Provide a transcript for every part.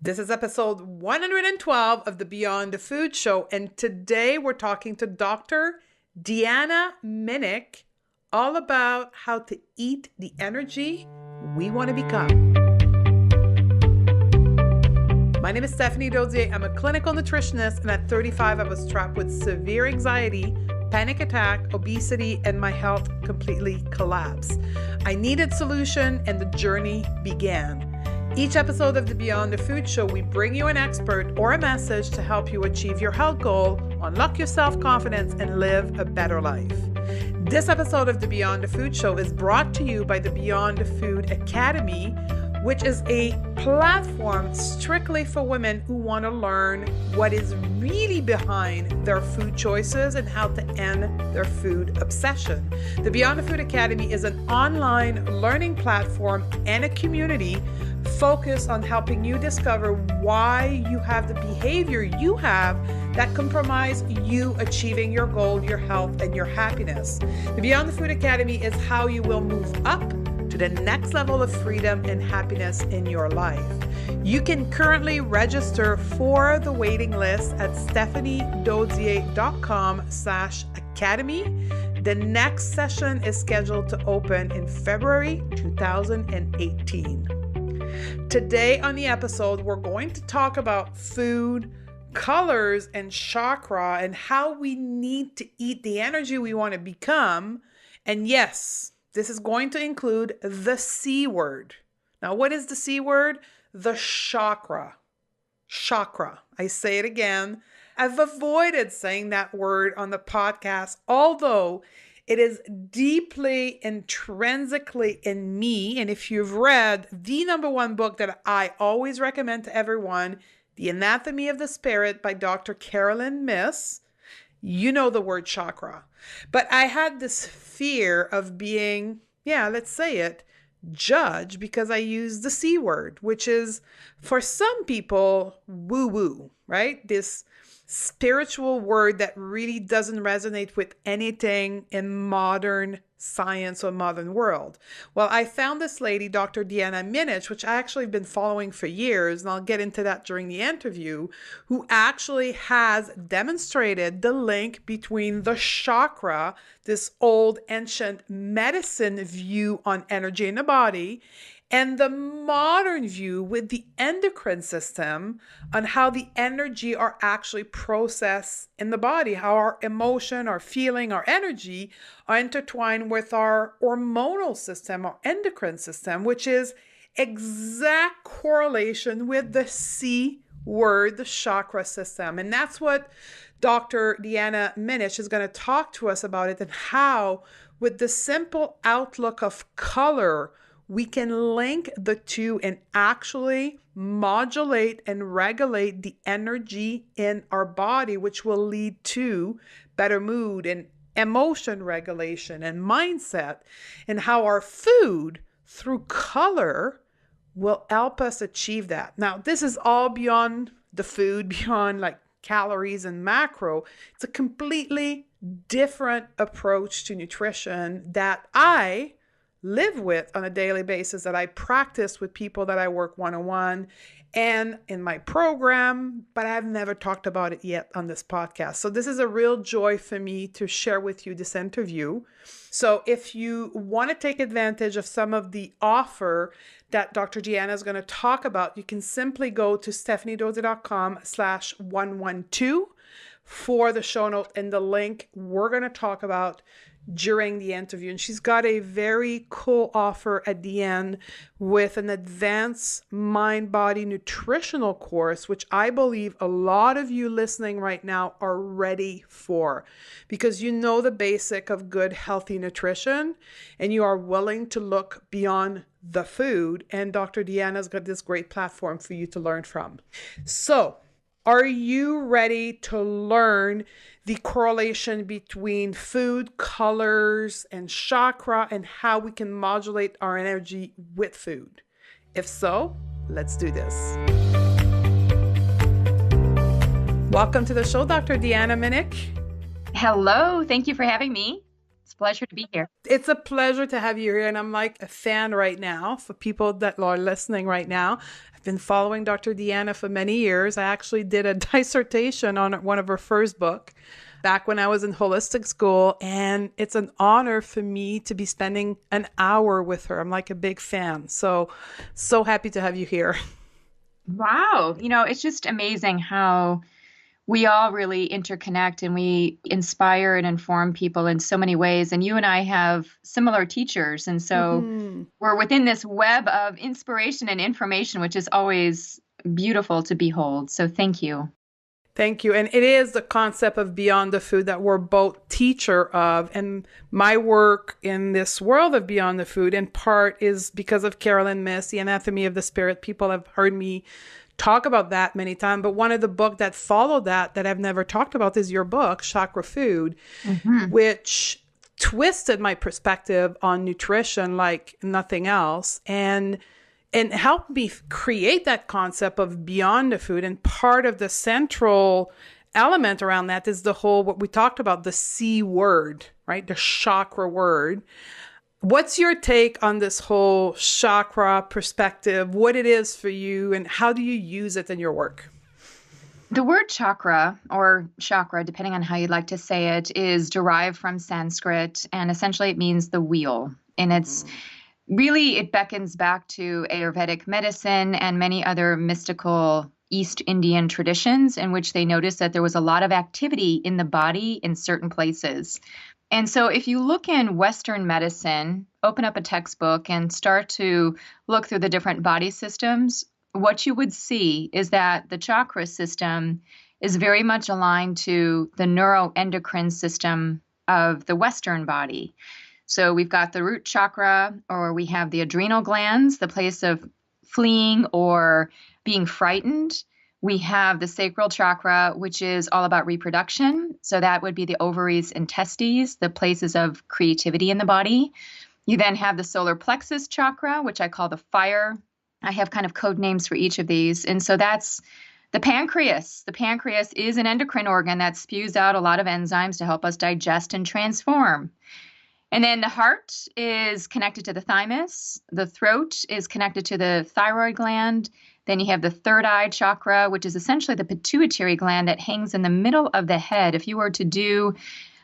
This is episode 112 of the Beyond the Food Show, and today we're talking to Dr. Deanna Minich all about how to eat the energy we want to become. My name is Stephanie Dodier. I'm a clinical nutritionist, and at 35, I was trapped with severe anxiety, panic attack, obesity, and my health completely collapsed. I needed solution, and the journey began. Each episode of the Beyond the Food Show, we bring you an expert or a message to help you achieve your health goal, unlock your self-confidence, and live a better life. This episode of the Beyond the Food Show is brought to you by the Beyond the Food Academy, which is a platform strictly for women who want to learn what is really behind their food choices and how to end their food obsession. The Beyond the Food Academy is an online learning platform and a community focused on helping you discover why you have the behavior you have that compromise you achieving your goal, your health, and your happiness. The Beyond the Food Academy is how you will move up to the next level of freedom and happiness in your life. You can currently register for the waiting list at stephaniedodier.com/academy. The next session is scheduled to open in February 2018. Today on the episode, we're going to talk about food, colors, and chakra, and how we need to eat the energy we want to become. And yes, this is going to include the C word. Now, what is the C word? The chakra. Chakra. I say it again. I've avoided saying that word on the podcast, although it is deeply, intrinsically in me. And if you've read the number one book that I always recommend to everyone, The Anatomy of the Spirit by Dr. Carolyn Myss, you know the word chakra. But I had this fear of being, let's say it, judged because I use the C word, which is for some people woo-woo, right? This spiritual word that really doesn't resonate with anything in modern science or modern world. Well, I found this lady, Dr. Deanna Minich, which I actually have been following for years, and I'll get into that during the interview, who actually has demonstrated the link between the chakra, this old ancient medicine view on energy in the body, and the modern view with the endocrine system on how the energy are actually processed in the body, how our emotion, our feeling, our energy are intertwined with our hormonal system, our endocrine system, which is exact correlation with the C word, the chakra system. And that's what Dr. Deanna Minich is going to talk to us about it, and how with the simple outlook of color, we can link the two and actually modulate and regulate the energy in our body, which will lead to better mood and emotion regulation and mindset, and how our food through color will help us achieve that. Now, this is all beyond the food, beyond like calories and macro. It's a completely different approach to nutrition that I live with on a daily basis, that I practice with people that I work one-on-one and in my program, but I've never talked about it yet on this podcast. So this is a real joy for me to share with you this interview. So if you want to take advantage of some of the offer that Dr. Deanna is going to talk about, you can simply go to stephaniedodier.com/112 for the show note and the link we're going to talk about during the interview. And she's got a very cool offer at the end with an advanced mind-body nutritional course, which I believe a lot of you listening right now are ready for, because you know the basic of good, healthy nutrition, and you are willing to look beyond the food. And Dr. Deanna's got this great platform for you to learn from. So, are you ready to learn the correlation between food, colors, and chakra, and how we can modulate our energy with food? If so, let's do this. Welcome to the show, Dr. Deanna Minich. Hello. Thank you for having me. It's a pleasure to be here. It's a pleasure to have you here. And I'm like a fan right now for people that are listening right now. I've been following Dr. Deanna for many years. I actually did a dissertation on one of her first book back when I was in holistic school. And it's an honor for me to be spending an hour with her. I'm like a big fan. So happy to have you here. Wow. It's just amazing how we all really interconnect and we inspire and inform people in so many ways. And you and I have similar teachers. And so Mm-hmm. we're within this web of inspiration and information, which is always beautiful to behold. So thank you. Thank you. And it is the concept of Beyond the Food that we're both teacher of. And my work in this world of Beyond the Food in part is because of Carolyn Miss, The Anatomy of the Spirit. People have heard me talk about that many times. But one of the books that followed that I've never talked about is your book, Chakra Food, which twisted my perspective on nutrition like nothing else. And helped me create that concept of Beyond the Food. And part of the central element around that is the whole, what we talked about, the C word, right? The chakra word. What's your take on this whole chakra perspective, what it is for you, and how do you use it in your work? The word chakra or chakra, depending on how you'd like to say it, is derived from Sanskrit, and essentially it means the wheel. And it beckons back to Ayurvedic medicine and many other mystical East Indian traditions in which they noticed that there was a lot of activity in the body in certain places. And so if you look in Western medicine, open up a textbook and start to look through the different body systems, what you would see is that the chakra system is very much aligned to the neuroendocrine system of the Western body. So we've got the root chakra, or we have the adrenal glands, the place of fleeing or being frightened. We have the sacral chakra, which is all about reproduction. So that would be the ovaries and testes, the places of creativity in the body. You then have the solar plexus chakra, which I call the fire. I have kind of code names for each of these. And so that's the pancreas. The pancreas is an endocrine organ that spews out a lot of enzymes to help us digest and transform. And then the heart is connected to the thymus. The throat is connected to the thyroid gland. Then you have the third eye chakra, which is essentially the pituitary gland that hangs in the middle of the head. If you were to do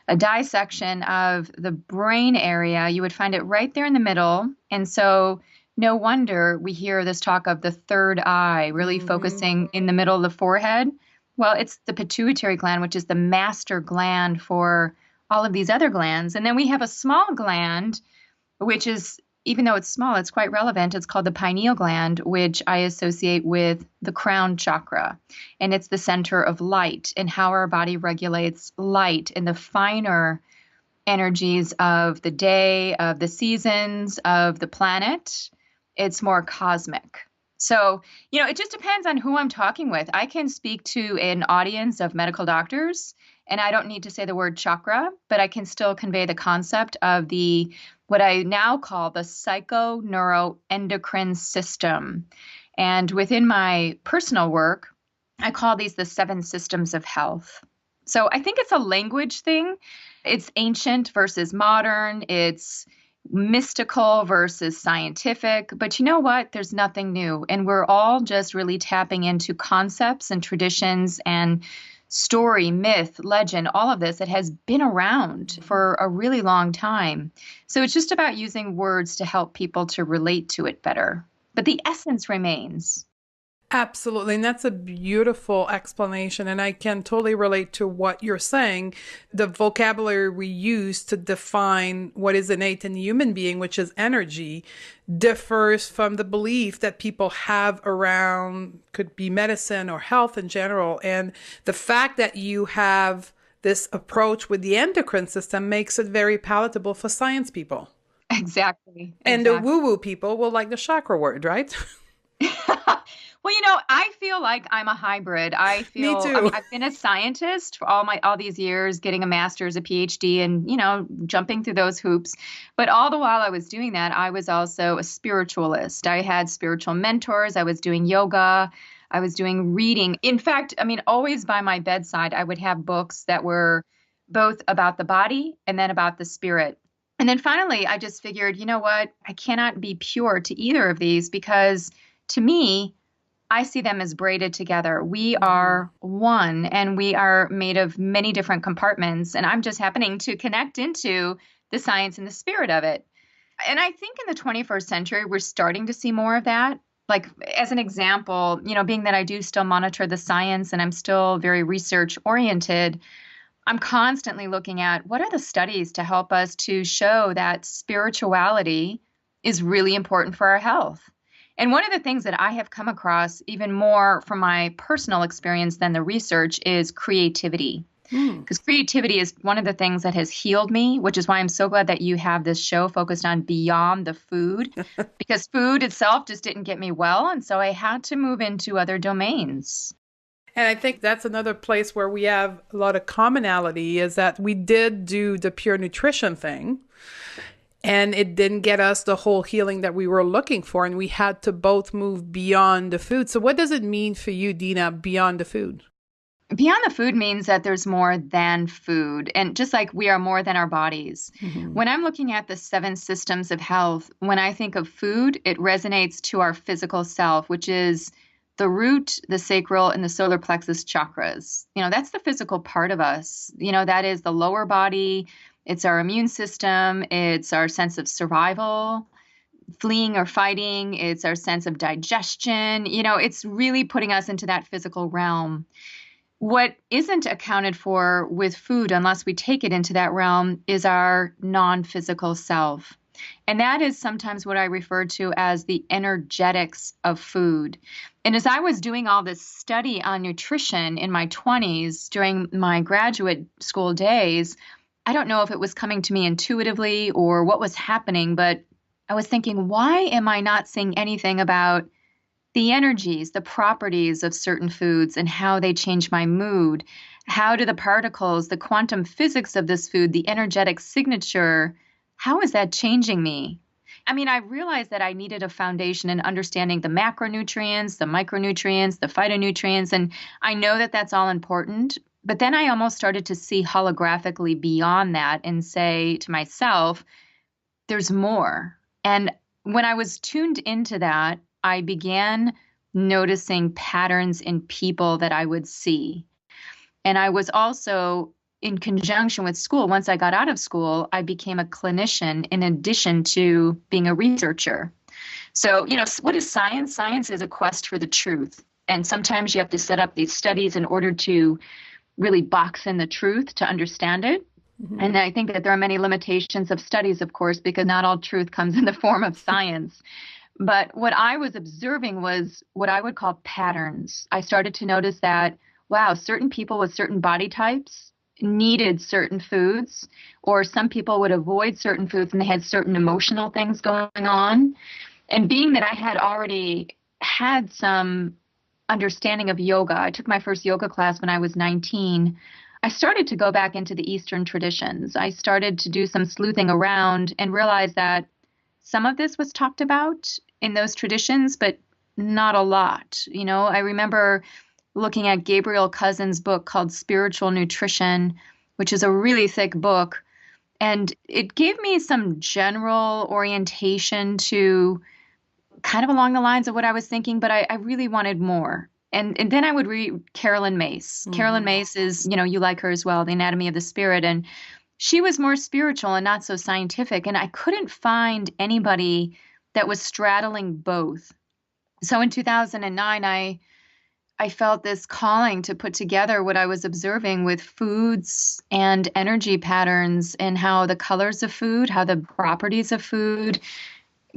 a dissection of the brain area, you would find it right there in the middle. And so no wonder we hear this talk of the third eye, really focusing in the middle of the forehead. Well, it's the pituitary gland, which is the master gland for all of these other glands. And then we have a small gland, which is, even though it's small, it's quite relevant. It's called the pineal gland, which I associate with the crown chakra. And it's the center of light and how our body regulates light and the finer energies of the day, of the seasons, of the planet. It's more cosmic. So, it just depends on who I'm talking with. I can speak to an audience of medical doctors, and I don't need to say the word chakra, but I can still convey the concept of what I now call the psychoneuroendocrine system. And within my personal work, I call these the 7 systems of health. So I think it's a language thing. It's ancient versus modern. It's mystical versus scientific. But you know what? There's nothing new. And we're all just really tapping into concepts and traditions and story, myth, legend, all of this that has been around for a really long time. So it's just about using words to help people to relate to it better. But the essence remains. Absolutely. And that's a beautiful explanation. And I can totally relate to what you're saying. The vocabulary we use to define what is innate in the human being, which is energy, differs from the belief that people have around, could be medicine or health in general. And the fact that you have this approach with the endocrine system makes it very palatable for science people. Exactly. And the woo-woo people will like the chakra word, right? Well, I feel like I'm a hybrid. I feel Me too. I've been a scientist for all these years, getting a master's, a PhD, and, jumping through those hoops. But all the while I was doing that, I was also a spiritualist. I had spiritual mentors. I was doing yoga. I was doing reading. In fact, always by my bedside, I would have books that were both about the body and then about the spirit. And then finally, I just figured, you know what? I cannot be pure to either of these because to me, I see them as braided together. We are one and we are made of many different compartments. And I'm just happening to connect into the science and the spirit of it. And I think in the 21st century, we're starting to see more of that. Like, as an example, being that I do still monitor the science and I'm still very research oriented, I'm constantly looking at what are the studies to help us to show that spirituality is really important for our health. And one of the things that I have come across even more from my personal experience than the research is creativity. Because creativity is one of the things that has healed me, which is why I'm so glad that you have this show focused on beyond the food, because food itself just didn't get me well. And so I had to move into other domains. And I think that's another place where we have a lot of commonality is that we did do the pure nutrition thing and it didn't get us the whole healing that we were looking for. And we had to both move beyond the food. So what does it mean for you, Deanna, beyond the food? Beyond the food means that there's more than food. And just like we are more than our bodies. When I'm looking at the 7 systems of health, when I think of food, it resonates to our physical self, which is the root, the sacral, and the solar plexus chakras. That's the physical part of us. That is the lower body. It's our immune system. It's our sense of survival, fleeing or fighting. It's our sense of digestion. It's really putting us into that physical realm. What isn't accounted for with food, unless we take it into that realm, is our non-physical self. And that is sometimes what I refer to as the energetics of food. And as I was doing all this study on nutrition in my 20s during my graduate school days, I don't know if it was coming to me intuitively or what was happening, but I was thinking, why am I not seeing anything about the energies, the properties of certain foods and how they change my mood? How do the particles, the quantum physics of this food, the energetic signature, how is that changing me? I realized that I needed a foundation in understanding the macronutrients, the micronutrients, the phytonutrients, and I know that that's all important. But then I almost started to see holographically beyond that and say to myself, there's more. And when I was tuned into that, I began noticing patterns in people that I would see. And I was also, in conjunction with school, once I got out of school, I became a clinician in addition to being a researcher. So, what is science? Science is a quest for the truth. And sometimes you have to set up these studies in order to really box in the truth to understand it. And I think that there are many limitations of studies, of course, because not all truth comes in the form of science. But what I was observing was what I would call patterns. I started to notice that, wow, certain people with certain body types needed certain foods, or some people would avoid certain foods and they had certain emotional things going on. And being that I had already had some understanding of yoga, I took my first yoga class when I was 19. I started to go back into the Eastern traditions. I started to do some sleuthing around and realize that some of this was talked about in those traditions, but not a lot. I remember looking at Gabriel Cousens' book called Spiritual Nutrition, which is a really thick book. And it gave me some general orientation to kind of along the lines of what I was thinking, but I really wanted more. And then I would read Carolyn Myss. Carolyn Myss is, you like her as well, The Anatomy of the Spirit. And she was more spiritual and not so scientific. And I couldn't find anybody that was straddling both. So in 2009, I felt this calling to put together what I was observing with foods and energy patterns and how the colors of food, how the properties of food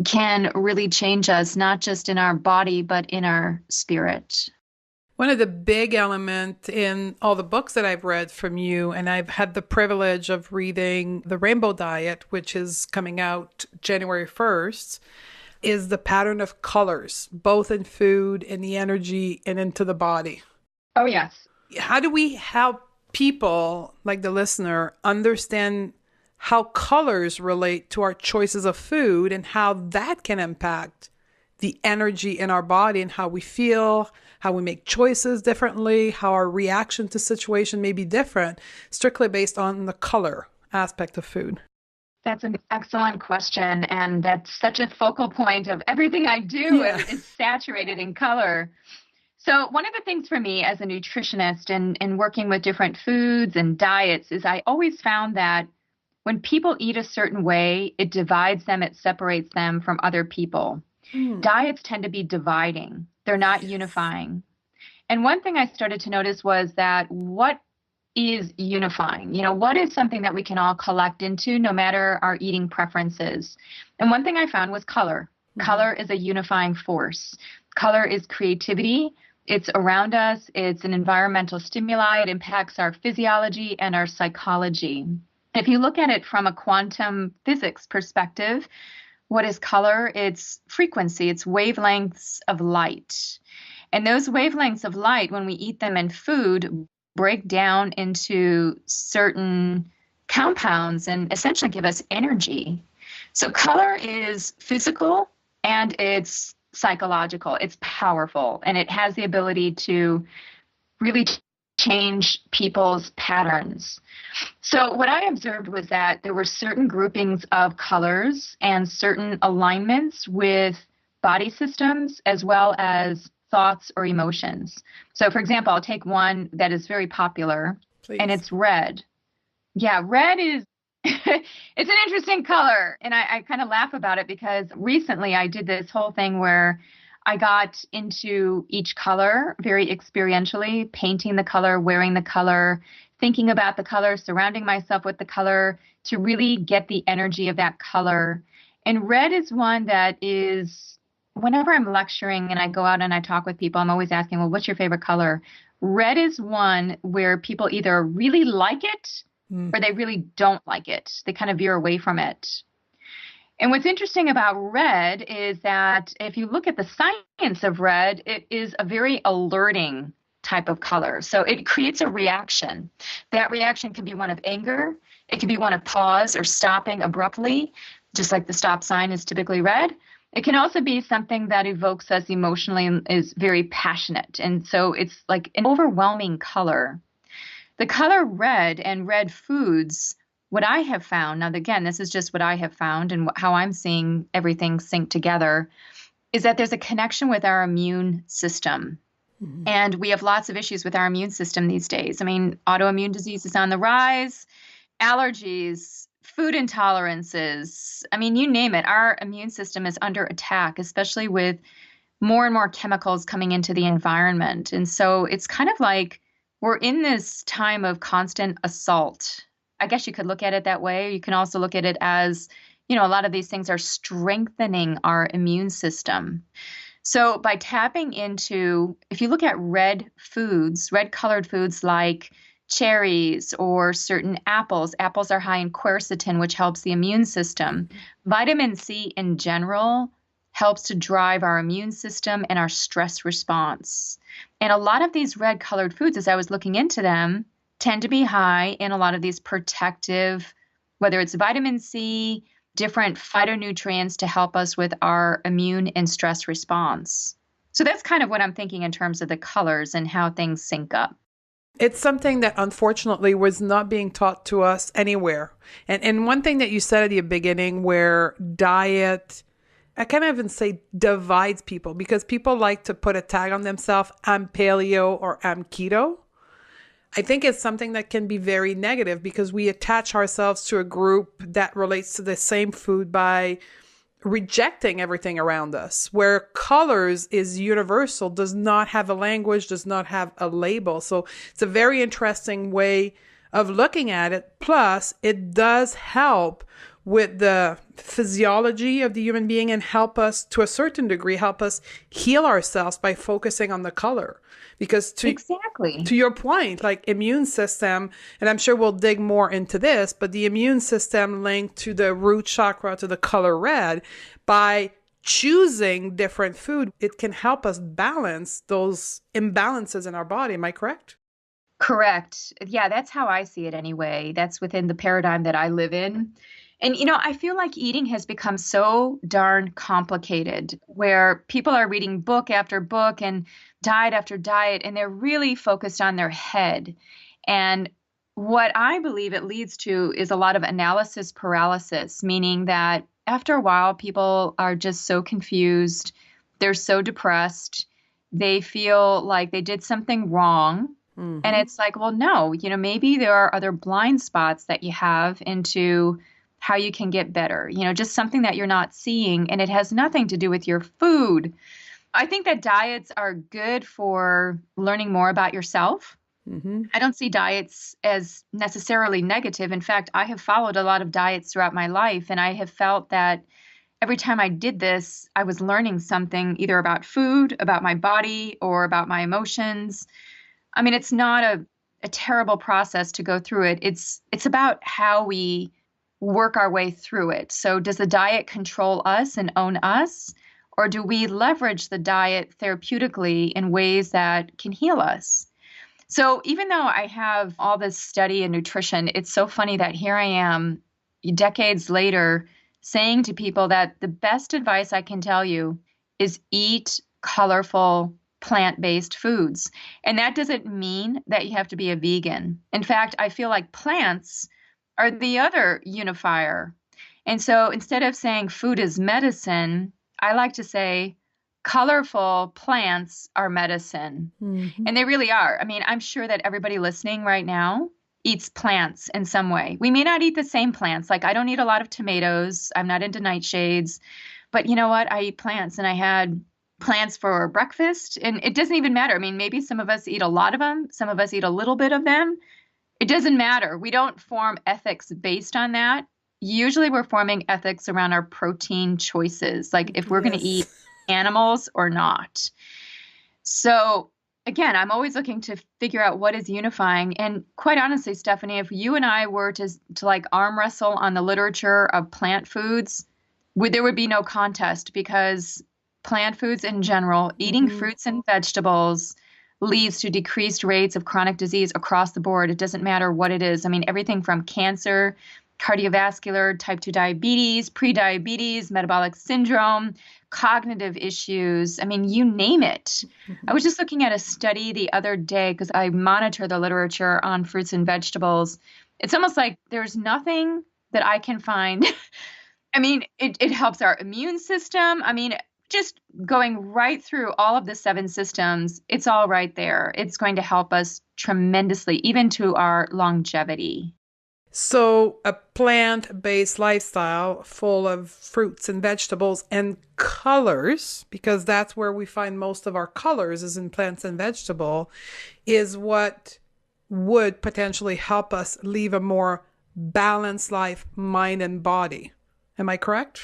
can really change us, not just in our body, but in our spirit. One of the big elements in all the books that I've read from you, and I've had the privilege of reading The Rainbow Diet, which is coming out January 1st, is the pattern of colors, both in food, in the energy, and into the body. Oh, yes. How do we help people, like the listener, understand how colors relate to our choices of food and how that can impact the energy in our body and how we feel, how we make choices differently, how our reaction to situation may be different, strictly based on the color aspect of food? That's an excellent question. And that's such a focal point of everything I do Yeah. is saturated in color. So one of the things for me as a nutritionist and working with different foods and diets is I always found that when people eat a certain way, it divides them, it separates them from other people. Hmm. Diets tend to be dividing. They're not Yes. unifying. And one thing I started to notice was that what is unifying? What is something that we can all collect into no matter our eating preferences? And one thing I found was color. Hmm. Color is a unifying force. Color is creativity. It's around us. It's an environmental stimuli. It impacts our physiology and our psychology. If you look at it from a quantum physics perspective, what is color? It's frequency, it's wavelengths of light. And those wavelengths of light, when we eat them in food, break down into certain compounds and essentially give us energy. So, color is physical and it's psychological, it's powerful, and it has the ability to really change people's patterns. So, what I observed was that there were certain groupings of colors and certain alignments with body systems as well as thoughts or emotions. So, for example, I'll take one that is very popular, and Please. it's red. Yeah, red is. It's an interesting color. And I kind of laugh about it because recently I did this whole thing where I got into each color very experientially, painting the color, wearing the color, thinking about the color, surrounding myself with the color to really get the energy of that color. And red is one that is, whenever I'm lecturing and I go out and I talk with people, I'm always asking, well, what's your favorite color? Red is one where people either really like it Mm. or they really don't like it. They kind of veer away from it. And what's interesting about red is that if you look at the science of red, it is a very alerting type of color. So it creates a reaction. That reaction can be one of anger, it can be one of pause or stopping abruptly, just like the stop sign is typically red. It can also be something that evokes us emotionally and is very passionate. And so it's like an overwhelming color. The color red and red foods, what I have found, now again, this is just what I have found and how I'm seeing everything sync together, is that there's a connection with our immune system. Mhm. And we have lots of issues with our immune system these days. I mean, autoimmune disease is on the rise, allergies, food intolerances. I mean, you name it. Our immune system is under attack, especially with more and more chemicals coming into the environment. And so it's kind of like we're in this time of constant assault. I guess you could look at it that way. You can also look at it as, a lot of these things are strengthening our immune system. So by tapping into, if you look at red foods, red colored foods like cherries or certain apples, apples are high in quercetin, which helps the immune system. Vitamin C in general helps to drive our immune system and our stress response. And a lot of these red colored foods, as I was looking into them, tend to be high in a lot of these protective, whether it's vitamin C, different phytonutrients to help us with our immune and stress response. So that's kind of what I'm thinking in terms of the colors and how things sync up. It's something that unfortunately was not being taught to us anywhere. And one thing that you said at the beginning where diet, I can't even say divides people because people like to put a tag on themselves, I'm paleo or I'm keto. I think it's something that can be very negative because we attach ourselves to a group that relates to the same food by rejecting everything around us, where colors is universal, does not have a language, does not have a label. So it's a very interesting way of looking at it. Plus, it does help with the physiology of the human being and help us to a certain degree, help us heal ourselves by focusing on the color. Because Exactly. to your point, like immune system, and I'm sure we'll dig more into this, but the immune system linked to the root chakra, to the color red, by choosing different food, it can help us balance those imbalances in our body. Am I correct? Correct. Yeah, that's how I see it anyway. That's within the paradigm that I live in. And, I feel like eating has become so darn complicated where people are reading book after book and diet after diet, and they're really focused on their head. And what I believe it leads to is a lot of analysis paralysis, meaning that after a while, people are just so confused. They're so depressed. They feel like they did something wrong. And it's like, well, no, maybe there are other blind spots that you have into how you can get better, just something that you're not seeing. And it has nothing to do with your food. I think that diets are good for learning more about yourself. I don't see diets as necessarily negative. In fact, I have followed a lot of diets throughout my life, and I have felt that every time I did this, I was learning something either about food, about my body, or about my emotions. I mean, it's not a terrible process to go through it. It's about how we work our way through it. So does the diet control us and own us? Or do we leverage the diet therapeutically in ways that can heal us? So even though I have all this study in nutrition, it's so funny that here I am decades later saying to people that the best advice I can tell you is eat colorful plant-based foods. And that doesn't mean that you have to be a vegan. In fact, I feel like plants are the other unifier. And so instead of saying food is medicine, I like to say colorful plants are medicine. And they really are. I mean, I'm sure that everybody listening right now eats plants in some way. We may not eat the same plants. Like I don't eat a lot of tomatoes. I'm not into nightshades. But you know what? I eat plants, and I had plants for breakfast. And it doesn't even matter. I mean, maybe some of us eat a lot of them. Some of us eat a little bit of them. It doesn't matter. We don't form ethics based on that. Usually we're forming ethics around our protein choices, like if we're going to eat animals or not. So again, I'm always looking to figure out what is unifying. And quite honestly, Stephanie, if you and I were to like arm wrestle on the literature of plant foods, there would be no contest, because plant foods in general, eating fruits and vegetables, leads to decreased rates of chronic disease across the board. It doesn't matter what it is. I mean, everything from cancer, cardiovascular, type 2 diabetes, prediabetes, metabolic syndrome, cognitive issues. I mean, you name it. I was just looking at a study the other day because I monitor the literature on fruits and vegetables. It's almost like there's nothing that I can find. I mean, it helps our immune system. I mean, just going right through all of the 7 systems, it's all right there. It's going to help us tremendously, even to our longevity. So a plant-based lifestyle full of fruits and vegetables and colors, because that's where we find most of our colors is in plants and vegetable, is what would potentially help us live a more balanced life, mind and body. Am I correct?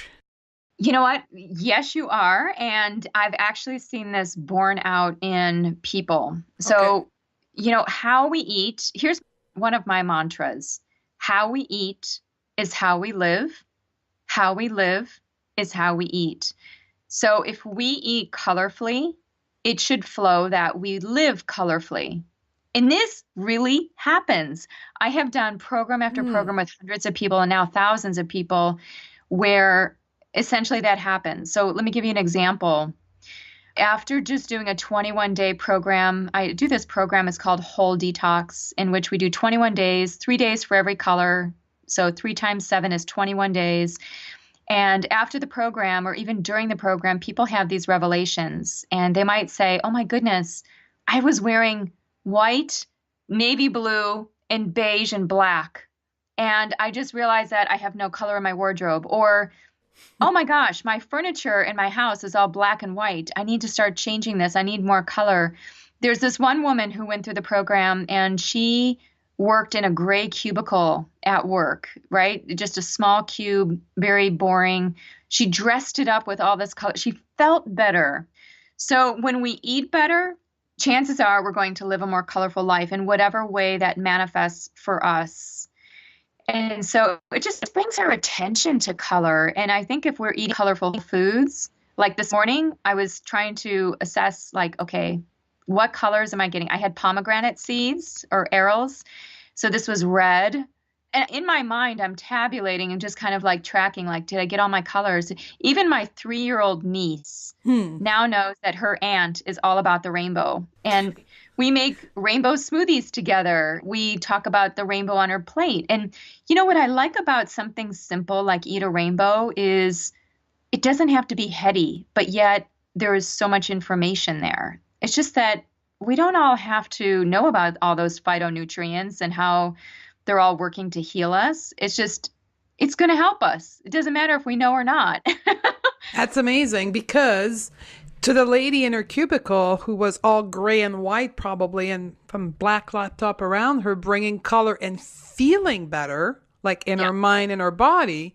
You know what? Yes, you are. And I've actually seen this borne out in people. So, how we eat, here's one of my mantras. How we eat is how we live. How we live is how we eat. So if we eat colorfully, it should flow that we live colorfully. And this really happens. I have done program after program with hundreds of people and now thousands of people where essentially that happens. So let me give you an example. After just doing a 21-day program, I do this program, it's called Whole Detox, in which we do 21 days, 3 days for every color. So 3 times 7 is 21 days. And after the program, or even during the program, people have these revelations. And they might say, oh my goodness, I was wearing white, navy blue, and beige and black. And I just realized that I have no color in my wardrobe. Or oh my gosh, my furniture in my house is all black and white. I need to start changing this. I need more color. There's this one woman who went through the program and she worked in a gray cubicle at work, right? Just a small cube, very boring. She dressed it up with all this color. She felt better. So when we eat better, chances are we're going to live a more colorful life in whatever way that manifests for us. And so it just brings our attention to color. And I think if we're eating colorful foods, like this morning, I was trying to assess like, okay, what colors am I getting? I had pomegranate seeds or arils. So this was red. And in my mind, I'm tabulating and just kind of like tracking, like, did I get all my colors? Even my 3-year-old niece now knows that her aunt is all about the rainbow. And we make rainbow smoothies together. We talk about the rainbow on her plate. And you know what I like about something simple like Eat a Rainbow is it doesn't have to be heady, but yet there is so much information there. It's just that we don't all have to know about all those phytonutrients and how they're all working to heal us. It's just, it's going to help us. It doesn't matter if we know or not. That's amazing, because to the lady in her cubicle who was all gray and white probably and from black laptop around her, bringing color and feeling better, like in her mind and her body,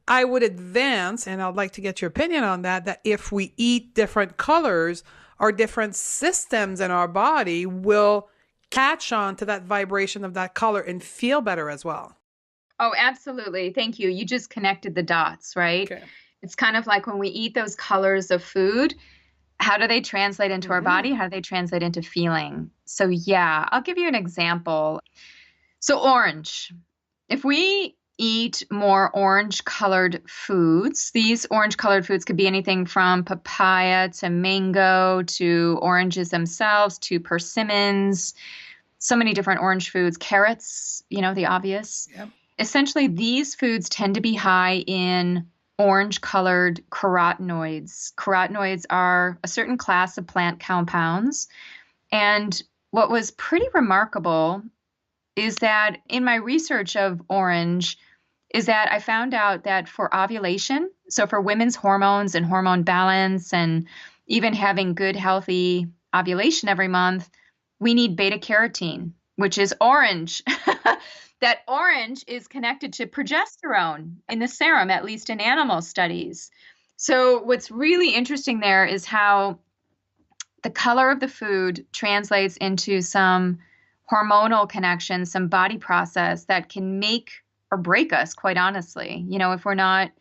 I would advance, and I'd like to get your opinion on that, that if we eat different colors, our different systems in our body will catch on to that vibration of that color and feel better as well. Oh, absolutely. Thank you. You just connected the dots, right? Okay. It's kind of like when we eat those colors of food, how do they translate into our body? How do they translate into feeling? So yeah, I'll give you an example. So orange. If we eat more orange colored foods, these orange colored foods could be anything from papaya to mango to oranges themselves to persimmons, so many different orange foods, carrots, you know, the obvious. Yep. Essentially, these foods tend to be high in orange colored carotenoids. Carotenoids are a certain class of plant compounds. And what was pretty remarkable is that in my research of orange is that I found out that for ovulation, so for women's hormones and hormone balance and even having good, healthy ovulation every month, we need beta carotene, which is orange. That orange is connected to progesterone in the serum, at least in animal studies. So what's really interesting there is how the color of the food translates into some hormonal connection, some body process that can make or break us, quite honestly. You know, if we're not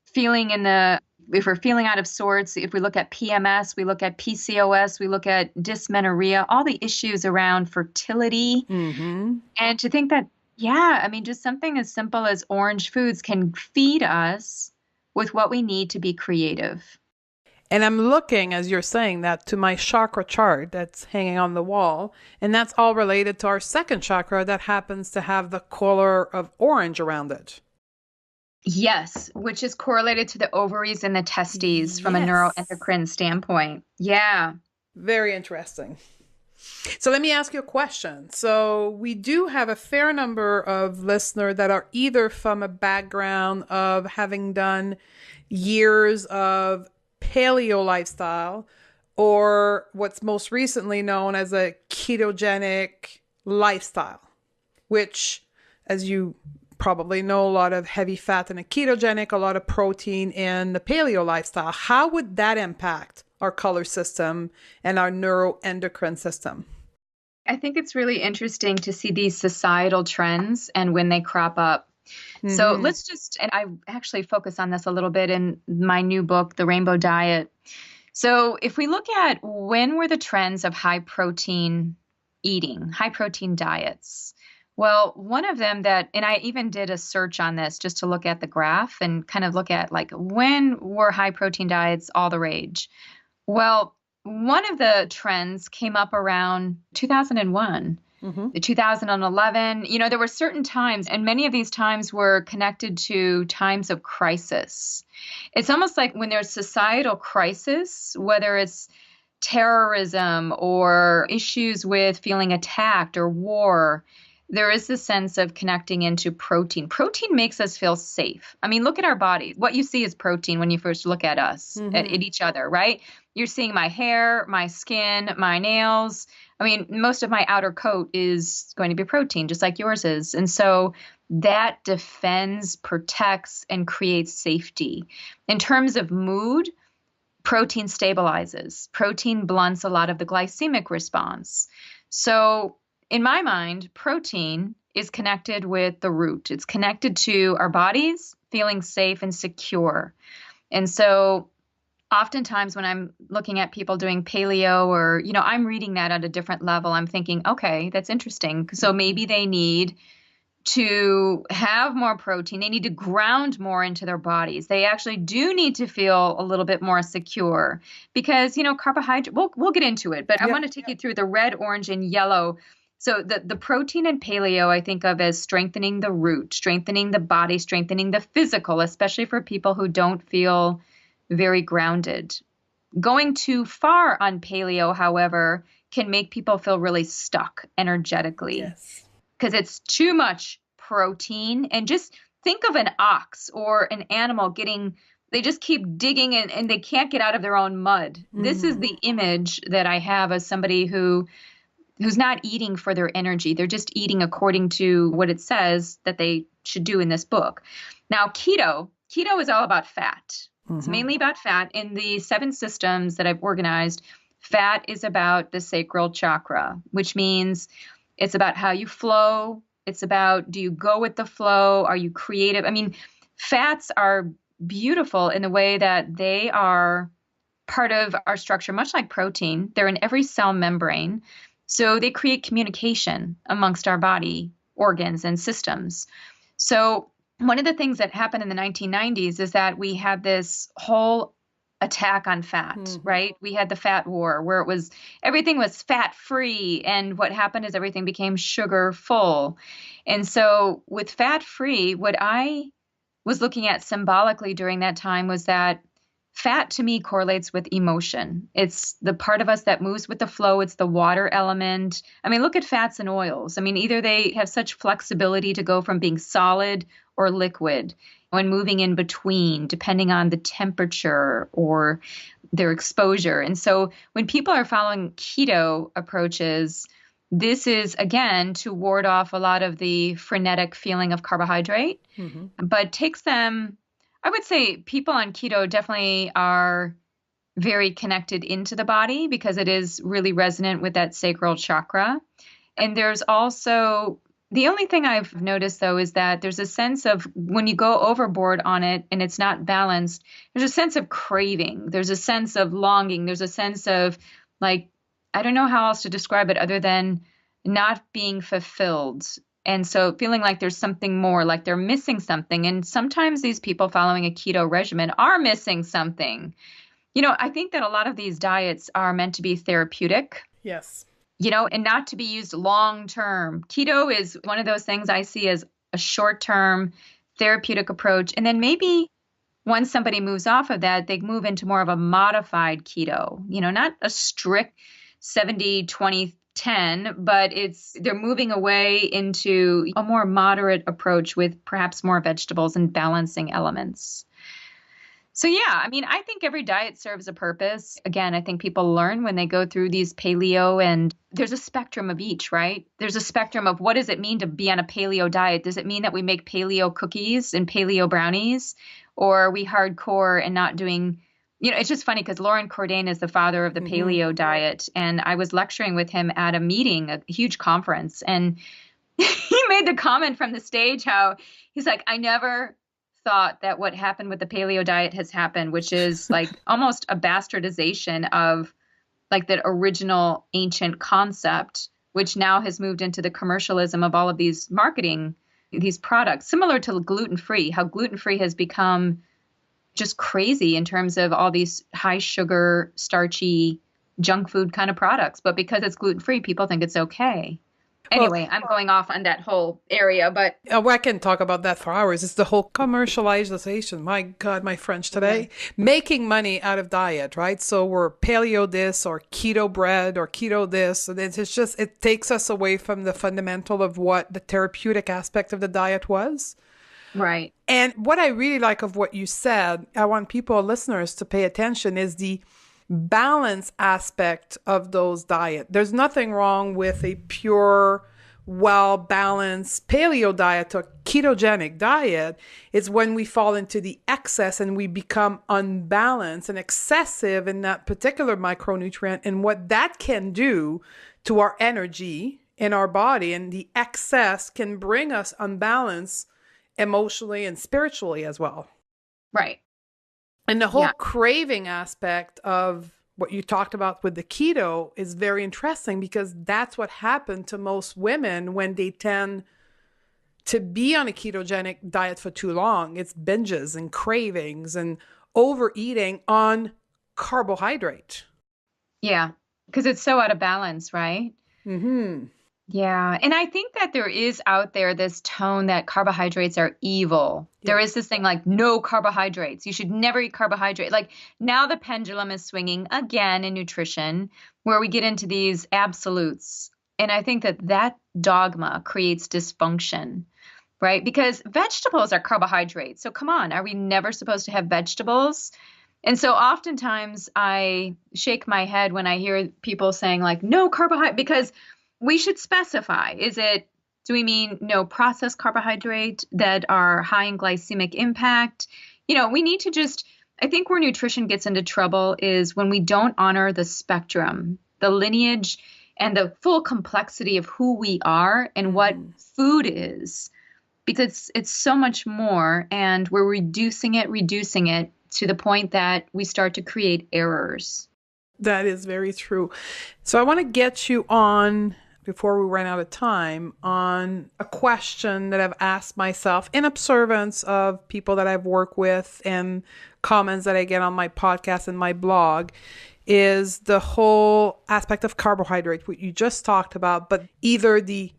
feeling if we're feeling out of sorts, if we look at PMS, we look at PCOS, we look at dysmenorrhea, all the issues around fertility. And to think that, yeah, I mean, just something as simple as orange foods can feed us with what we need to be creative. And I'm looking, as you're saying that, to my chakra chart that's hanging on the wall. And that's all related to our second chakra that happens to have the color of orange around it. Yes, which is correlated to the ovaries and the testes from a neuroendocrine standpoint. Yeah. Very interesting. So let me ask you a question. So we do have a fair number of listeners that are either from a background of having done years of paleo lifestyle or what's most recently known as a ketogenic lifestyle, which, as you probably know, a lot of heavy fat in a ketogenic, a lot of protein in the paleo lifestyle. How would that impact our color system and our neuroendocrine system? I think it's really interesting to see these societal trends and when they crop up. So let's just, and I actually focus on this a little bit in my new book, The Rainbow Diet. So if we look at when were the trends of high protein eating, high protein diets? Well, one of them that, and I even did a search on this just to look at the graph and kind of look at like when were high protein diets all the rage? Well, one of the trends came up around 2001. 2011, you know, there were certain times, and many of these times were connected to times of crisis. It's almost like when there's societal crisis, whether it's terrorism or issues with feeling attacked or war, there is this sense of connecting into protein. Protein makes us feel safe. I mean, look at our body. What you see is protein when you first look at us, at each other, right? You're seeing my hair, my skin, my nails. I mean, most of my outer coat is going to be protein, just like yours is. And so that defends, protects, and creates safety. In terms of mood, protein stabilizes. Protein blunts a lot of the glycemic response. So in my mind, protein is connected with the root. It's connected to our bodies feeling safe and secure. And so oftentimes when I'm looking at people doing paleo or, you know, I'm reading that at a different level. I'm thinking, okay, that's interesting. So maybe they need to have more protein. They need to ground more into their bodies. They actually do need to feel a little bit more secure because, carbohydrate, we'll get into it, but I want to take you through the red, orange, and yellow. So the protein in paleo, I think of as strengthening the root, strengthening the body, strengthening the physical, especially for people who don't feel very grounded. Going too far on paleo, however, can make people feel really stuck energetically. Yes. Because it's too much protein. And just think of an ox or an animal they just keep digging and they can't get out of their own mud. This is the image that I have as somebody who's not eating for their energy. They're just eating according to what it says that they should do in this book. Now, keto is all about fat. It's mainly about fat. In the 7 systems that I've organized, fat is about the sacral chakra, which means it's about how you flow. It's about, do you go with the flow? Are you creative? I mean, fats are beautiful in the way that they are part of our structure, much like protein. They're in every cell membrane. So they create communication amongst our body organs and systems. So one of the things that happened in the 1990s is that we had this whole attack on fat, right? We had the fat war where everything was fat free. And what happened is everything became sugar full. And so with fat free, what I was looking at symbolically during that time was that fat to me correlates with emotion. It's the part of us that moves with the flow. It's the water element. I mean, look at fats and oils. I mean, either they have such flexibility to go from being solid or liquid when moving in between, depending on the temperature or their exposure. And so when people are following keto approaches, this is, again, to ward off a lot of the frenetic feeling of carbohydrate, but takes them, I would say people on keto definitely are very connected into the body because it is really resonant with that sacral chakra. And there's also, the only thing I've noticed, though, is that there's a sense of when you go overboard on it and it's not balanced, there's a sense of craving. There's a sense of longing. There's a sense of like, I don't know how else to describe it other than not being fulfilled. And so feeling like there's something more, like they're missing something. And sometimes these people following a keto regimen are missing something. I think that a lot of these diets are meant to be therapeutic. Yes. And not to be used long term. Keto is one of those things I see as a short term therapeutic approach. And then maybe once somebody moves off of that, they move into more of a modified keto, not a strict 70-20-10, but they're moving away into a more moderate approach with perhaps more vegetables and balancing elements. So yeah, I mean, I think every diet serves a purpose. Again, I think people learn when they go through these paleo, and there's a spectrum of each, right? There's a spectrum of what does it mean to be on a paleo diet? Does it mean that we make paleo cookies and paleo brownies? Or are we hardcore and not doing, it's just funny because Lauren Cordain is the father of the paleo diet. And I was lecturing with him at a meeting, a huge conference. And he made the comment from the stage how he's like, I never thought that what happened with the paleo diet has happened, which is like almost a bastardization of like the original ancient concept, which now has moved into the commercialism of all of these marketing, these products, similar to gluten-free, how gluten-free has become just crazy in terms of all these high sugar, starchy, junk food kind of products. But because it's gluten-free, people think it's okay. Anyway, I'm going off on that whole area, but I can talk about that for hours. It's the whole commercialization. My God, my French today. Making money out of diet, right? So we're paleo this or keto bread or keto this. And it's just, it takes us away from the fundamental of what the therapeutic aspect of the diet was. Right. And what I really like of what you said, I want listeners to pay attention, is the balance aspect of those diet. There's nothing wrong with a pure, well-balanced paleo diet or ketogenic diet. It's when we fall into the excess and we become unbalanced and excessive in that particular micronutrient and what that can do to our energy in our body. And the excess can bring us unbalance emotionally and spiritually as well. Right. And the whole craving aspect of what you talked about with the keto is very interesting because that's what happened to most women when they tend to be on a ketogenic diet for too long. It's binges and cravings and overeating on carbohydrate. Yeah, because it's so out of balance, right? Mm-hmm. Yeah. And I think that there is out there this tone that carbohydrates are evil. There Yeah. is this thing like no carbohydrates. You should never eat carbohydrate. Like now the pendulum is swinging again in nutrition where we get into these absolutes. And I think that that dogma creates dysfunction, right? Because vegetables are carbohydrates. So come on, are we never supposed to have vegetables? And so oftentimes I shake my head when I hear people saying like no carbohydrate because we should specify. Do we mean no processed carbohydrate that are high in glycemic impact? We need to I think where nutrition gets into trouble is when we don't honor the spectrum, the lineage, and the full complexity of who we are and what food is, because it's so much more, and we're reducing it to the point that we start to create errors. That is very true. So I want to get you on, before we run out of time, on a question that I've asked myself in observance of people that I've worked with and comments that I get on my podcast and my blog, is the whole aspect of carbohydrate, what you just talked about, but either the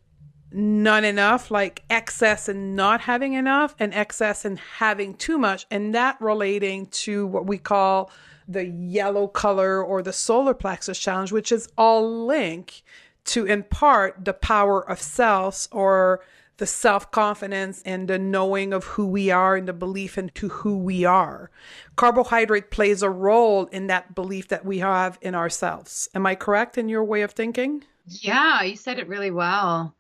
not enough, like excess and not having enough, and excess and having too much, and that relating to what we call the yellow color or the solar plexus challenge, which is all linked to, in part, the power of self, or the self-confidence and the knowing of who we are and the belief into who we are. Carbohydrate plays a role in that belief that we have in ourselves. Am I correct in your way of thinking? Yeah, you said it really well.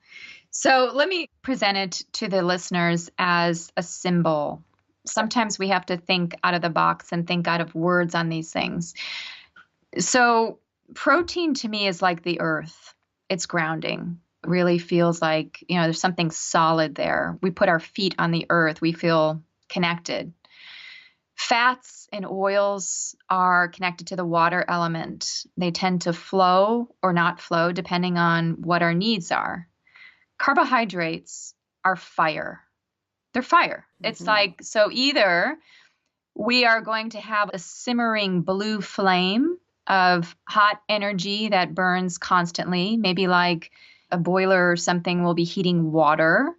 So let me present it to the listeners as a symbol. Sometimes we have to think out of the box and think out of words on these things. So protein to me is like the earth. It's grounding. It really feels like, there's something solid there. We put our feet on the earth. We feel connected. Fats and oils are connected to the water element. They tend to flow or not flow depending on what our needs are. Carbohydrates are fire. They're fire. It's like, so either we are going to have a simmering blue flame of hot energy that burns constantly, maybe like a boiler or something will be heating water,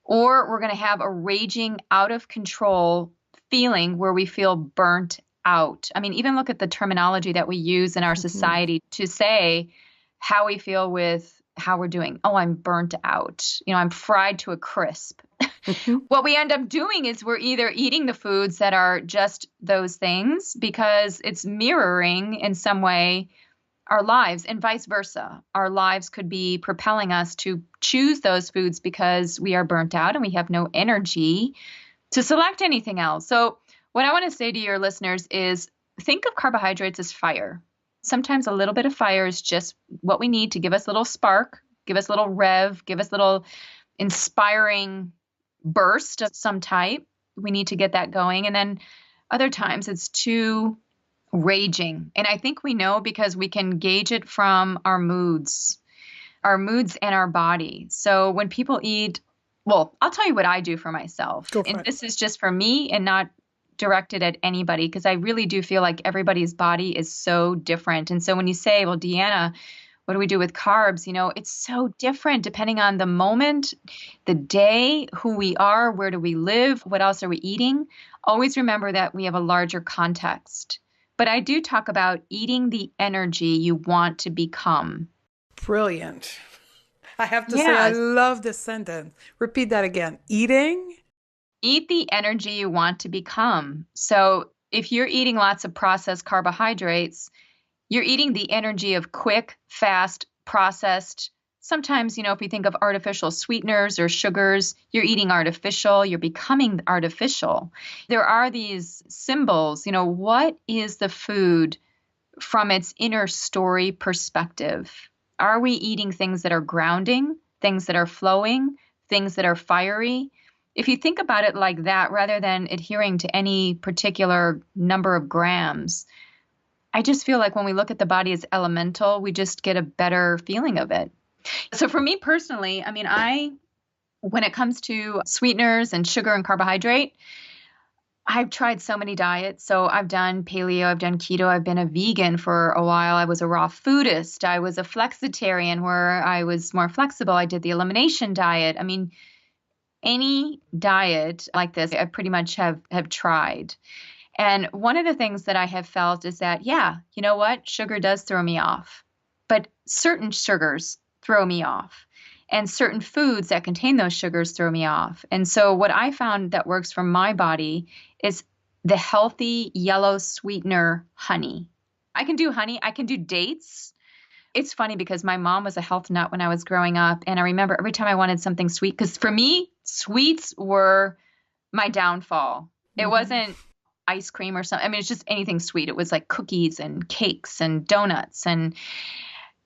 or we're going to have a raging out of control feeling where we feel burnt out. I mean, even look at the terminology that we use in our society to say how we feel with how we're doing. Oh, I'm burnt out. I'm fried to a crisp. What we end up doing is we're either eating the foods that are just those things because it's mirroring in some way our lives, and vice versa. Our lives could be propelling us to choose those foods because we are burnt out and we have no energy to select anything else. So what I want to say to your listeners is think of carbohydrates as fire. Sometimes a little bit of fire is just what we need to give us a little spark, give us a little rev, give us a little inspiring burst of some type. We need to get that going. And then other times it's too raging. And I think we know because we can gauge it from our moods and our body. So when people eat, well, I'll tell you what I do for myself. And this is just for me and not directed at anybody, because I really do feel like everybody's body is so different. And so when you say, well, Deanna, what do we do with carbs? It's so different depending on the moment, the day, who we are, where do we live, what else are we eating? Always remember that we have a larger context. But I do talk about eating the energy you want to become. Brilliant. I have to say, I love this sentence. Repeat that again. Eat the energy you want to become. So if you're eating lots of processed carbohydrates, you're eating the energy of quick, fast, processed. Sometimes, if you think of artificial sweeteners or sugars, you're eating artificial, you're becoming artificial. There are these symbols, what is the food from its inner story perspective? Are we eating things that are grounding, things that are flowing, things that are fiery? If you think about it like that, rather than adhering to any particular number of grams, I just feel like when we look at the body as elemental, we just get a better feeling of it. So for me personally, I when it comes to sweeteners and sugar and carbohydrate, I've tried so many diets. So I've done paleo, I've done keto, I've been a vegan for a while. I was a raw foodist. I was a flexitarian where I was more flexible. I did the elimination diet. I mean, any diet like this, I pretty much have tried. And one of the things that I have felt is that, yeah, you know what? Sugar does throw me off, but certain sugars throw me off. And certain foods that contain those sugars throw me off. And so what I found that works for my body is the healthy yellow sweetener honey. I can do honey. I can do dates. It's funny because my mom was a health nut when I was growing up. And I remember every time I wanted something sweet, because for me, sweets were my downfall. It wasn't ice cream or something. I mean, it's just anything sweet. It was like cookies and cakes and donuts. And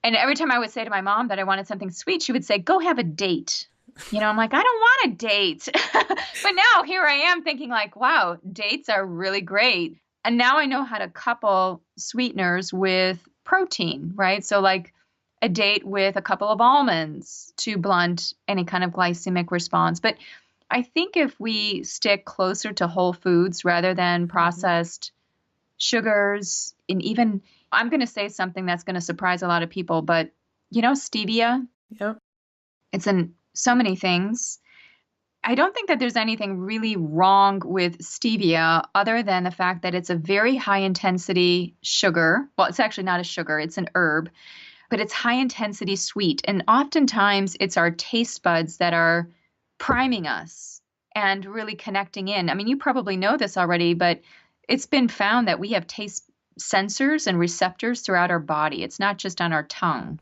every time I would say to my mom that I wanted something sweet, she would say, go have a date. I'm like, I don't want a date. But now here I am thinking like, wow, dates are really great. And now I know how to couple sweeteners with protein, right? So like a date with a couple of almonds to blunt any kind of glycemic response. But I think if we stick closer to whole foods rather than processed sugars, and even, I'm going to say something that's going to surprise a lot of people, but stevia, it's in so many things. I don't think that there's anything really wrong with stevia other than the fact that it's a very high intensity sugar. Well, it's actually not a sugar, it's an herb, but it's high intensity sweet. And oftentimes it's our taste buds that are priming us and really connecting in. I mean, you probably know this already, but it's been found that we have taste sensors and receptors throughout our body. It's not just on our tongue.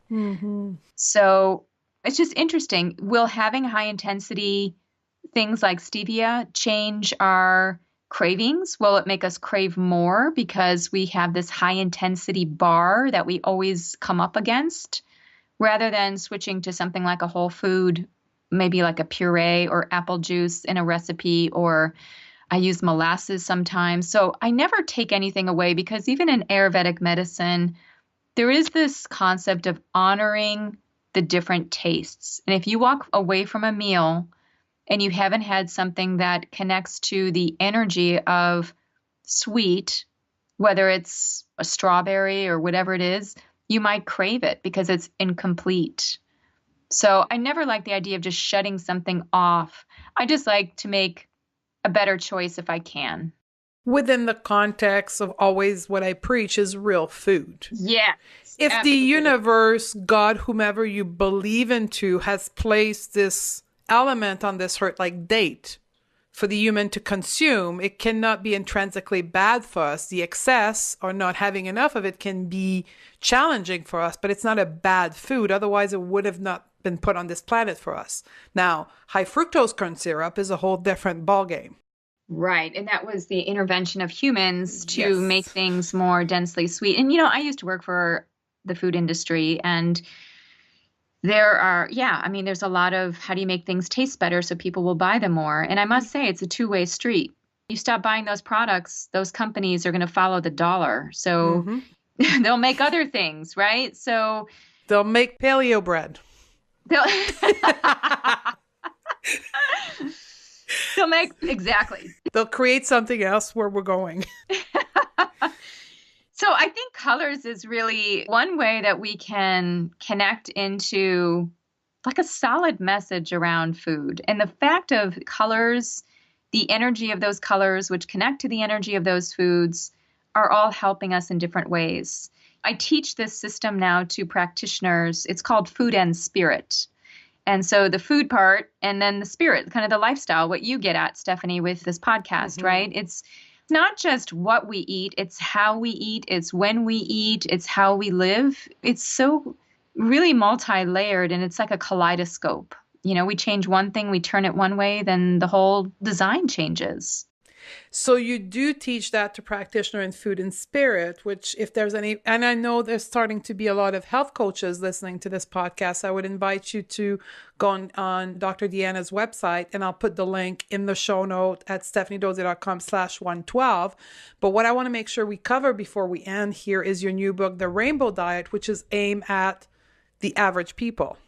So it's just interesting. Will having high intensity things like stevia change our cravings? Will it make us crave more because we have this high intensity bar that we always come up against, rather than switching to something like a whole food, maybe like a puree or apple juice in a recipe, or I use molasses sometimes. So I never take anything away, because even in Ayurvedic medicine, there is this concept of honoring the different tastes. And if you walk away from a meal and you haven't had something that connects to the energy of sweet, whether it's a strawberry or whatever it is, you might crave it because it's incomplete. So I never like the idea of just shutting something off. I just like to make a better choice if I can. Within the context of always what I preach is real food. Yeah. If absolutely. The universe, God, whomever you believe into, has placed this element on this earth like date for the human to consume, it cannot be intrinsically bad for us. The excess or not having enough of it can be challenging for us, but it's not a bad food. Otherwise, it would have not been put on this planet for us. Now, high fructose corn syrup is a whole different ballgame. Right. And that was the intervention of humans to make things more densely sweet. And, I used to work for the food industry, and there's a lot of how do you make things taste better so people will buy them more. And I must say, it's a two-way street. You stop buying those products, those companies are going to follow the dollar. So they'll make other things, right? So they'll make paleo bread. They'll make, exactly. They'll create something else where we're going. So I think colors is really one way that we can connect into like a solid message around food. And the fact of colors, the energy of those colors, which connect to the energy of those foods, are all helping us in different ways. I teach this system now to practitioners. It's called Food and Spirit. And so the food part and then the spirit, kind of the lifestyle, what you get at, Stephanie, with this podcast, right? It's not just what we eat, it's how we eat, it's when we eat, it's how we live. It's so really multi-layered, and it's like a kaleidoscope. We change one thing, we turn it one way, then the whole design changes. So you do teach that to practitioner in Food and Spirit, which if there's any, and I know there's starting to be a lot of health coaches listening to this podcast, I would invite you to go on Dr. Deanna's website, and I'll put the link in the show note at stephaniedozzi.com/112. But what I want to make sure we cover before we end here is your new book, The Rainbow Diet, which is aimed at the average people.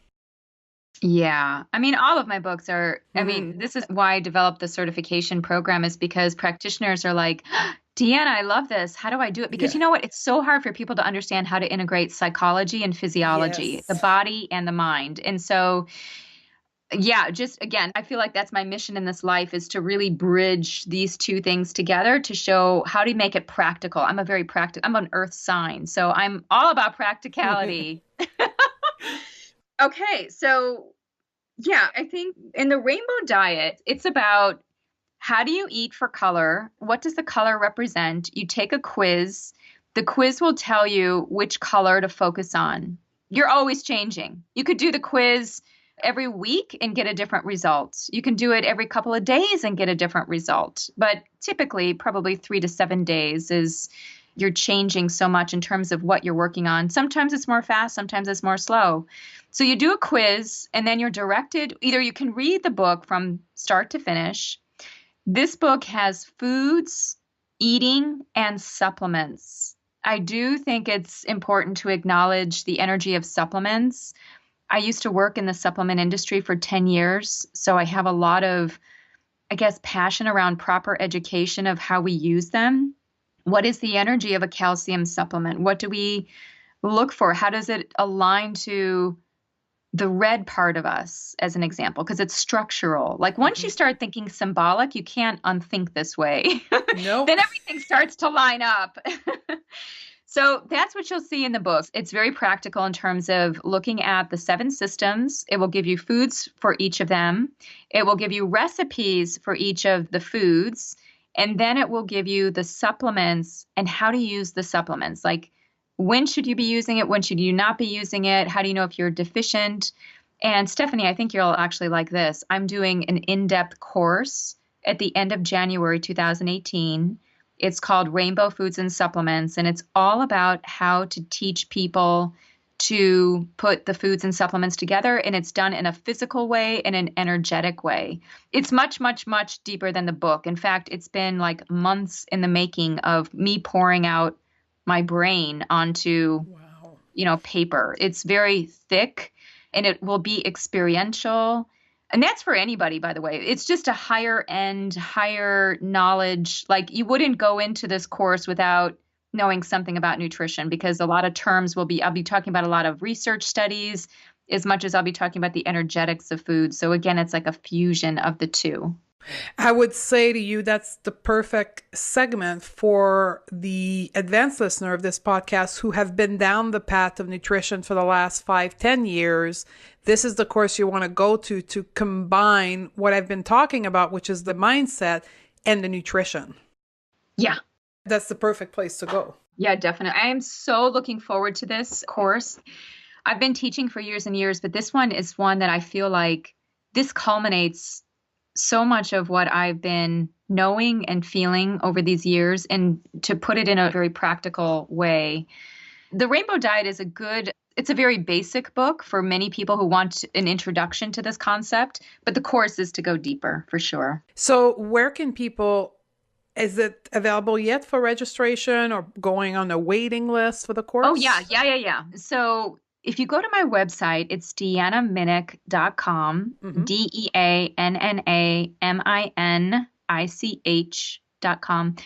Yeah. I mean, all of my books are, I mean, this is why I developed the certification program, is because practitioners are like, Deanna, I love this. How do I do it? Because Yeah. you know what? It's so hard for people to understand how to integrate psychology and physiology, the Yes. body and the mind. And so, yeah, just again, I feel like that's my mission in this life, is to really bridge these two things together to show how to make it practical. I'm I'm an earth sign, so I'm all about practicality. Okay, so yeah, I think in the rainbow diet, it's about how do you eat for color? What does the color represent? You take a quiz. The quiz will tell you which color to focus on. You're always changing. You could do the quiz every week and get a different result. You can do it every couple of days and get a different result. But typically, probably 3 to 7 days is you're changing so much in terms of what you're working on. Sometimes it's more fast, sometimes it's more slow. So you do a quiz and then you're directed, either you can read the book from start to finish. This book has foods, eating, and supplements. I do think it's important to acknowledge the energy of supplements. I used to work in the supplement industry for 10 years, so I have a lot of, I guess, passion around proper education of how we use them. What is the energy of a calcium supplement? What do we look for? How does it align to the red part of us, as an example? Because it's structural. Like once you start thinking symbolic, you can't unthink this way. Nope. Then everything starts to line up. So that's what you'll see in the books. It's very practical in terms of looking at the 7 systems. It will give you foods for each of them. It will give you recipes for each of the foods. And then it will give you the supplements and how to use the supplements. Like, when should you be using it? When should you not be using it? How do you know if you're deficient? And Stephanie, I think you'll actually like this. I'm doing an in-depth course at the end of January 2018. It's called Rainbow Foods and Supplements, and it's all about how to teach people to put the foods and supplements together, and it's done in a physical way and an energetic way. It's much, much, much deeper than the book. In fact, it's been like months in the making of me pouring out my brain onto, paper. It's very thick, and it will be experiential. And that's for anybody, by the way. It's just a higher end, higher knowledge. Like, you wouldn't go into this course without knowing something about nutrition, because a lot of terms I'll be talking about a lot of research studies as much as I'll be talking about the energetics of food. So again, it's like a fusion of the two. I would say to you, that's the perfect segment for the advanced listener of this podcast who have been down the path of nutrition for the last 5-10 years. This is the course you want to go to combine what I've been talking about, which is the mindset and the nutrition. Yeah. That's the perfect place to go. Yeah, definitely. I am so looking forward to this course. I've been teaching for years and years, but this one is one that I feel like this culminates so much of what I've been knowing and feeling over these years, and to put it in a very practical way. The Rainbow Diet is it's a very basic book for many people who want an introduction to this concept, but the course is to go deeper for sure. So where can people, is it available yet for registration or going on a waiting list for the course? Oh, yeah. So if you go to my website, it's deannaminich.com, DeannaMinich.com.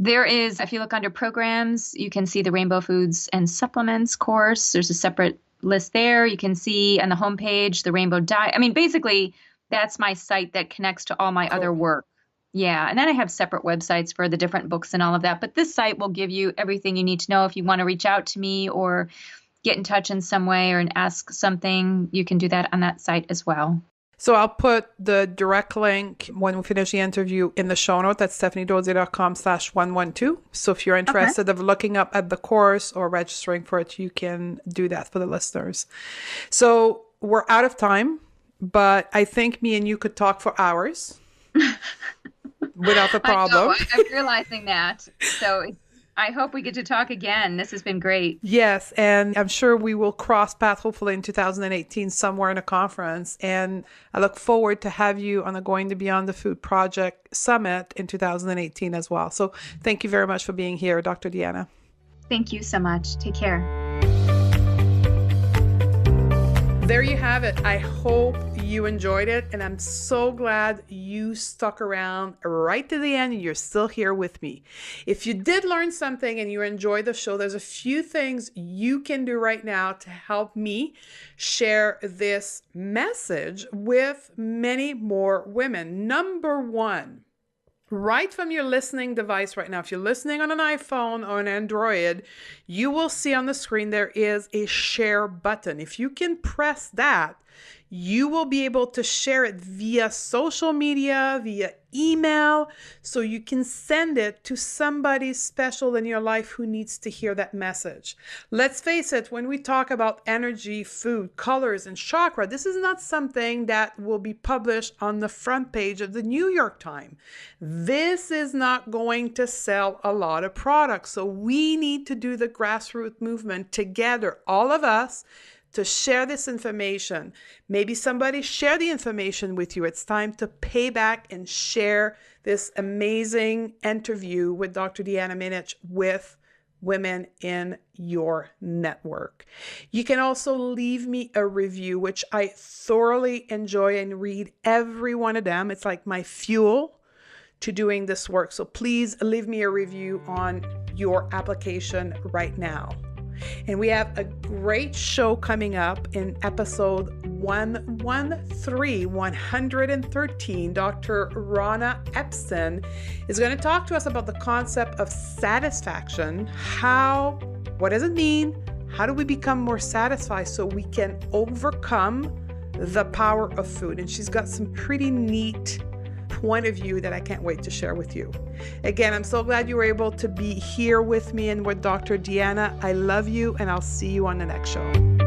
There is, if you look under programs, you can see the Rainbow Foods and Supplements course. There's a separate list there. You can see on the homepage the Rainbow Diet. I mean, basically, that's my site that connects to all my other work. Yeah. And then I have separate websites for the different books and all of that. But this site will give you everything you need to know. If you want to reach out to me or get in touch in some way or ask something, you can do that on that site as well. So I'll put the direct link when we finish the interview in the show note. That's stephaniedozzi.com/112. So if you're interested of looking up at the course or registering for it, you can do that for the listeners. So we're out of time, but I think me and you could talk for hours without a problem. I know, I'm realizing that. So I hope we get to talk again. This has been great. Yes, and I'm sure we will cross paths hopefully in 2018 somewhere in a conference. And I look forward to have you on the Going to Beyond the Food Project Summit in 2018 as well. So thank you very much for being here, Dr. Deanna. Thank you so much. Take care. there you have it. I hope you enjoyed it, and I'm so glad you stuck around right to the end and you're still here with me. If you did learn something and you enjoyed the show, there's a few things you can do right now to help me share this message with many more women. Number one, right from your listening device right now, if you're listening on an iPhone or an Android, you will see on the screen there is a share button. If you can press that, you will be able to share it via social media, via email, so you can send it to somebody special in your life who needs to hear that message. Let's face it, when we talk about energy, food, colors, and chakra, this is not something that will be published on the front page of the New York Times. This is not going to sell a lot of products. So we need to do the grassroots movement together, all of us, to share this information. Maybe somebody share the information with you. It's time to pay back and share this amazing interview with Dr. Deanna Minich with women in your network. You can also leave me a review, which I thoroughly enjoy and read every one of them. It's like my fuel to doing this work. So please leave me a review on your application right now. And we have a great show coming up in episode 113. Dr. Rana Epstein is going to talk to us about the concept of satisfaction. What does it mean? How do we become more satisfied so we can overcome the power of food? And she's got some pretty neat point of view that I can't wait to share with you. Again, I'm so glad you were able to be here with me and with Dr. Deanna. I love you, and I'll see you on the next show.